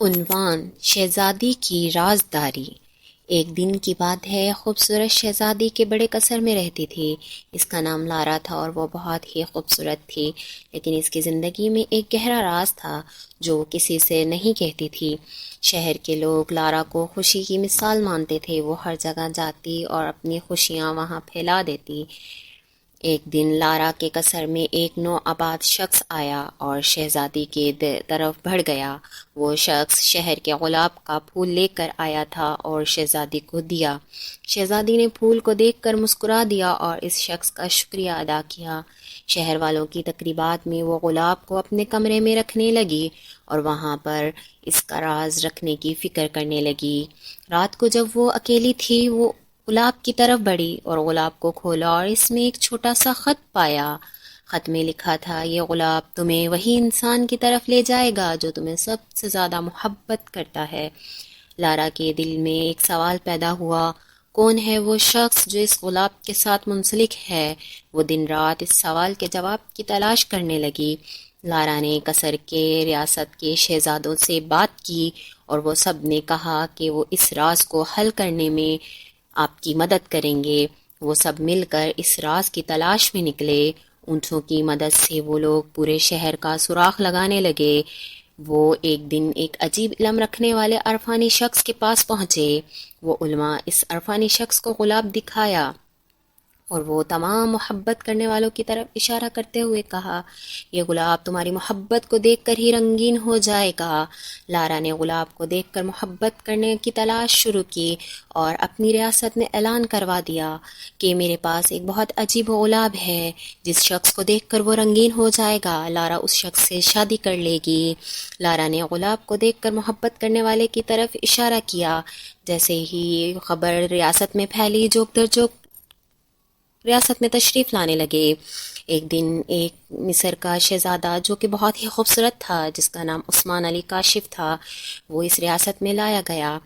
عنوان: شہزادی کی رازداری۔ ایک دن کی بات ہے، خوبصورت شہزادی کے بڑے قصر میں رہتی تھی۔ اس کا نام لارا تھا اور وہ بہت ہی خوبصورت تھی، لیکن اس کی زندگی میں ایک گہرا راز تھا جو وہ کسی سے نہیں کہتی تھی۔ شہر کے لوگ لارا کو خوشی کی مثال مانتے تھے۔ وہ ہر جگہ جاتی اور اپنی خوشیاں وہاں پھیلا دیتی۔ ایک دن لارا کے قصر میں ایک نوآباد شخص آیا اور شہزادی کے طرف بڑھ گیا۔ وہ شخص شہر کے گلاب کا پھول لے کر آیا تھا اور شہزادی کو دیا۔ شہزادی نے پھول کو دیکھ کر مسکرا دیا اور اس شخص کا شکریہ ادا کیا۔ شہر والوں کی تقریبات میں وہ گلاب کو اپنے کمرے میں رکھنے لگی اور وہاں پر اس کا راز رکھنے کی فکر کرنے لگی۔ رات کو جب وہ اکیلی تھی، وہ گلاب کی طرف بڑھی اور گلاب کو کھولا اور اس میں ایک چھوٹا سا خط پایا۔ خط میں لکھا تھا، یہ گلاب تمہیں وہی انسان کی طرف لے جائے گا جو تمہیں سب سے زیادہ محبت کرتا ہے۔ لارا کے دل میں ایک سوال پیدا ہوا، کون ہے وہ شخص جو اس گلاب کے ساتھ منسلک ہے؟ وہ دن رات اس سوال کے جواب کی تلاش کرنے لگی۔ لارا نے قصر کے ریاست کے شہزادوں سے بات کی اور وہ سب نے کہا کہ وہ اس راز کو حل کرنے میں آپ کی مدد کریں گے۔ وہ سب مل کر اس راز کی تلاش میں نکلے۔ اونٹوں کی مدد سے وہ لوگ پورے شہر کا سراغ لگانے لگے۔ وہ ایک دن ایک عجیب علم رکھنے والے عرفانی شخص کے پاس پہنچے۔ وہ علماء اس عرفانی شخص کو گلاب دکھایا اور وہ تمام محبت کرنے والوں کی طرف اشارہ کرتے ہوئے کہا، یہ گلاب تمہاری محبت کو دیکھ کر ہی رنگین ہو جائے گا۔ لارا نے گلاب کو دیکھ کر محبت کرنے کی تلاش شروع کی اور اپنی ریاست میں اعلان کروا دیا کہ میرے پاس ایک بہت عجیب گلاب ہے، جس شخص کو دیکھ کر وہ رنگین ہو جائے گا، لارا اس شخص سے شادی کر لے گی۔ لارا نے گلاب کو دیکھ کر محبت کرنے والے کی طرف اشارہ کیا۔ جیسے ہی خبر ریاست میں پھیلی، جوک در جوک ریاست میں تشریف لانے لگے۔ ایک دن ایک مصر کا شہزادہ جو کہ بہت ہی خوبصورت تھا، جس کا نام عثمان علی کاشف تھا، وہ اس ریاست میں لایا گیا۔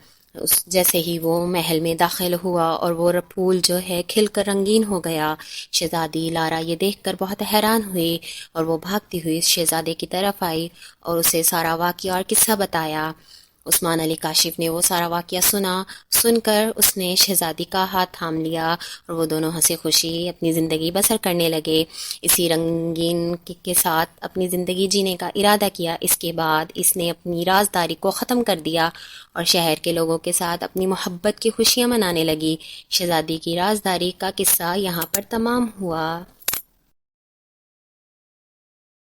جیسے ہی وہ محل میں داخل ہوا اور وہ پھول جو ہے کھل کر رنگین ہو گیا، شہزادی لارا یہ دیکھ کر بہت حیران ہوئی اور وہ بھاگتی ہوئی اس شہزادے کی طرف آئی اور اسے سارا واقعہ اور قصہ بتایا۔ عثمان علی کاشف نے وہ سارا واقعہ سن کر اس نے شہزادی کا ہاتھ تھام لیا اور وہ دونوں ہنسی خوشی اپنی زندگی بسر کرنے لگے۔ اسی رنگین کے ساتھ اپنی زندگی جینے کا ارادہ کیا۔ اس کے بعد اس نے اپنی رازداری کو ختم کر دیا اور شہر کے لوگوں کے ساتھ اپنی محبت کی خوشیاں منانے لگی۔ شہزادی کی رازداری کا قصہ یہاں پر تمام ہوا۔